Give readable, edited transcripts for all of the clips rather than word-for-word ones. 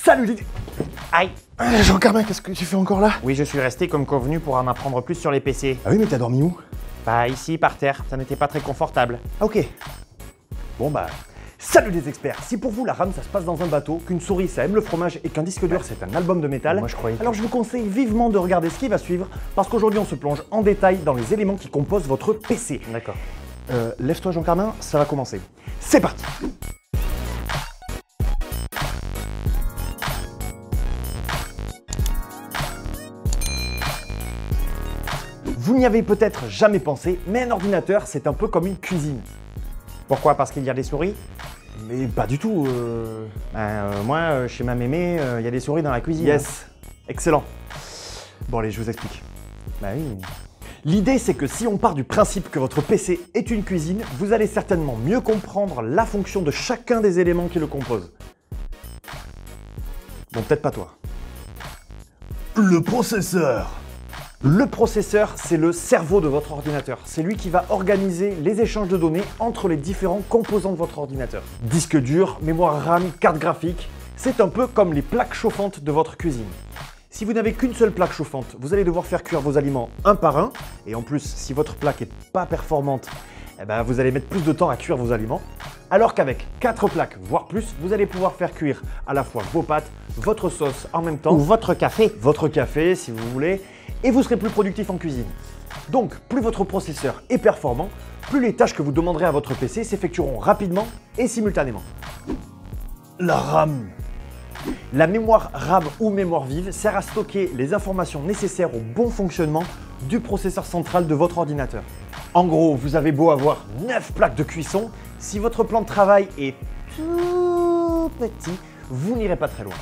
Salut les... Aïe! Jean-Carmin, qu'est-ce que tu fais encore là? Oui, je suis resté comme convenu pour en apprendre plus sur les PC. Ah oui, mais t'as dormi où? Bah ici, par terre, ça n'était pas très confortable. Ah ok. Bon bah... Salut les experts! Si pour vous la RAM ça se passe dans un bateau, qu'une souris ça aime le fromage et qu'un disque dur c'est un album de métal, Moi je croyais que... alors je vous conseille vivement de regarder ce qui va suivre parce qu'aujourd'hui on se plonge en détail dans les éléments qui composent votre PC. D'accord. Lève-toi Jean-Carmin, ça va commencer. C'est parti! Vous n'y avez peut-être jamais pensé, mais un ordinateur c'est un peu comme une cuisine. Pourquoi? Parce qu'il y a des souris? Mais pas du tout. Moi, chez ma mémé, il y a des souris dans la cuisine. Yes, excellent. Bon allez, je vous explique. Bah oui. L'idée c'est que si on part du principe que votre PC est une cuisine, vous allez certainement mieux comprendre la fonction de chacun des éléments qui le composent. Bon, peut-être pas toi. Le processeur. Le processeur, c'est le cerveau de votre ordinateur. C'est lui qui va organiser les échanges de données entre les différents composants de votre ordinateur. Disque dur, mémoire RAM, carte graphique, c'est un peu comme les plaques chauffantes de votre cuisine. Si vous n'avez qu'une seule plaque chauffante, vous allez devoir faire cuire vos aliments un par un. Et en plus, si votre plaque n'est pas performante, vous allez mettre plus de temps à cuire vos aliments. Alors qu'avec 4 plaques, voire plus, vous allez pouvoir faire cuire à la fois vos pâtes, votre sauce en même temps. Ou votre café. Votre café, si vous voulez. Et vous serez plus productif en cuisine. Donc, plus votre processeur est performant, plus les tâches que vous demanderez à votre PC s'effectueront rapidement et simultanément. La RAM. La mémoire RAM ou mémoire vive sert à stocker les informations nécessaires au bon fonctionnement du processeur central de votre ordinateur. En gros, vous avez beau avoir 9 plaques de cuisson, si votre plan de travail est tout petit, vous n'irez pas très loin.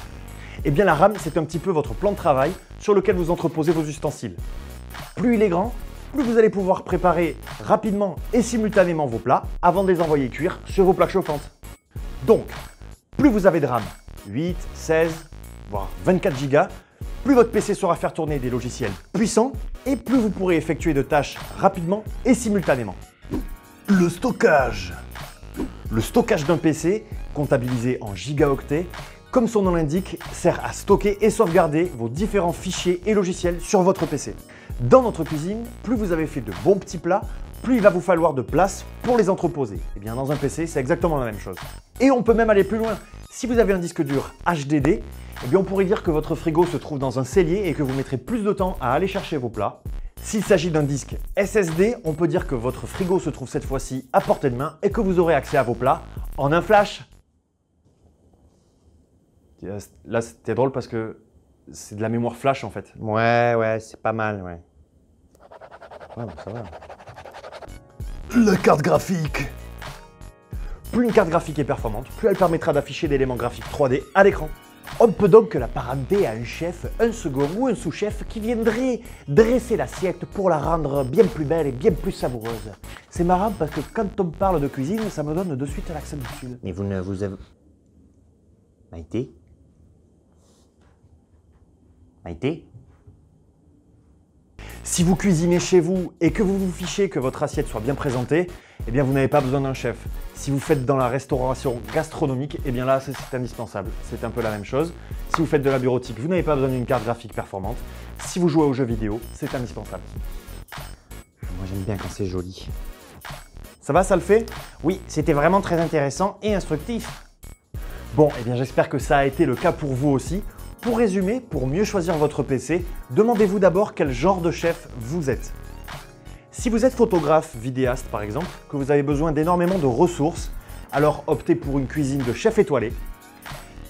Eh bien la RAM, c'est un petit peu votre plan de travail sur lequel vous entreposez vos ustensiles. Plus il est grand, plus vous allez pouvoir préparer rapidement et simultanément vos plats avant de les envoyer cuire sur vos plaques chauffantes. Donc, plus vous avez de RAM, 8, 16, voire 24 Go, plus votre PC saura faire tourner des logiciels puissants et plus vous pourrez effectuer de tâches rapidement et simultanément. Le stockage. Le stockage d'un PC, comptabilisé en gigaoctets, comme son nom l'indique, sert à stocker et sauvegarder vos différents fichiers et logiciels sur votre PC. Dans notre cuisine, plus vous avez fait de bons petits plats, plus il va vous falloir de place pour les entreposer. Et bien dans un PC, c'est exactement la même chose. Et on peut même aller plus loin. Si vous avez un disque dur HDD, eh bien on pourrait dire que votre frigo se trouve dans un cellier et que vous mettrez plus de temps à aller chercher vos plats. S'il s'agit d'un disque SSD, on peut dire que votre frigo se trouve cette fois-ci à portée de main et que vous aurez accès à vos plats en un flash. Là, c'était drôle parce que c'est de la mémoire flash en fait. Ouais, c'est pas mal, ouais. Ouais, bon, ça va. La carte graphique. Plus une carte graphique est performante, plus elle permettra d'afficher l'élément graphique 3D à l'écran. On peut donc la parenté à un chef, un second ou un sous-chef qui viendrait dresser l'assiette pour la rendre bien plus belle et bien plus savoureuse. C'est marrant parce que quand on parle de cuisine, ça me donne de suite l'accent du sud. Mais vous avez... Maïté? Maïté? Si vous cuisinez chez vous et que vous vous fichez que votre assiette soit bien présentée, eh bien vous n'avez pas besoin d'un chef. Si vous faites dans la restauration gastronomique, eh bien là c'est indispensable. C'est un peu la même chose. Si vous faites de la bureautique, vous n'avez pas besoin d'une carte graphique performante. Si vous jouez aux jeux vidéo, c'est indispensable. Moi j'aime bien quand c'est joli. Ça va, ça le fait? Oui, c'était vraiment très intéressant et instructif. Bon, eh bien j'espère que ça a été le cas pour vous aussi. Pour résumer, pour mieux choisir votre PC, demandez-vous d'abord quel genre de chef vous êtes. Si vous êtes photographe, vidéaste par exemple, que vous avez besoin d'énormément de ressources, alors optez pour une cuisine de chef étoilé.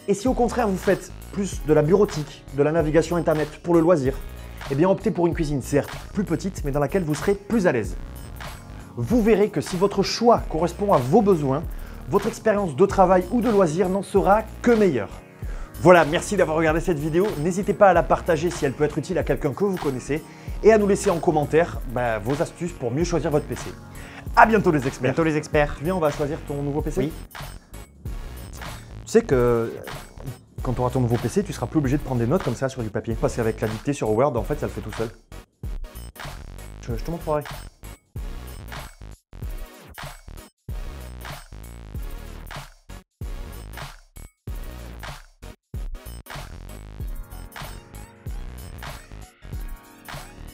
Et si au contraire vous faites plus de la bureautique, de la navigation internet pour le loisir, eh bien optez pour une cuisine certes plus petite mais dans laquelle vous serez plus à l'aise. Vous verrez que si votre choix correspond à vos besoins, votre expérience de travail ou de loisir n'en sera que meilleure. Voilà, merci d'avoir regardé cette vidéo. N'hésitez pas à la partager si elle peut être utile à quelqu'un que vous connaissez et à nous laisser en commentaire vos astuces pour mieux choisir votre PC. À bientôt les experts. Bientôt les experts. Tu viens, on va choisir ton nouveau PC? Oui. Tu sais que quand tu auras ton nouveau PC, tu seras plus obligé de prendre des notes comme ça sur du papier. Parce qu'avec la dictée sur Word, en fait, ça le fait tout seul. Je te montrerai.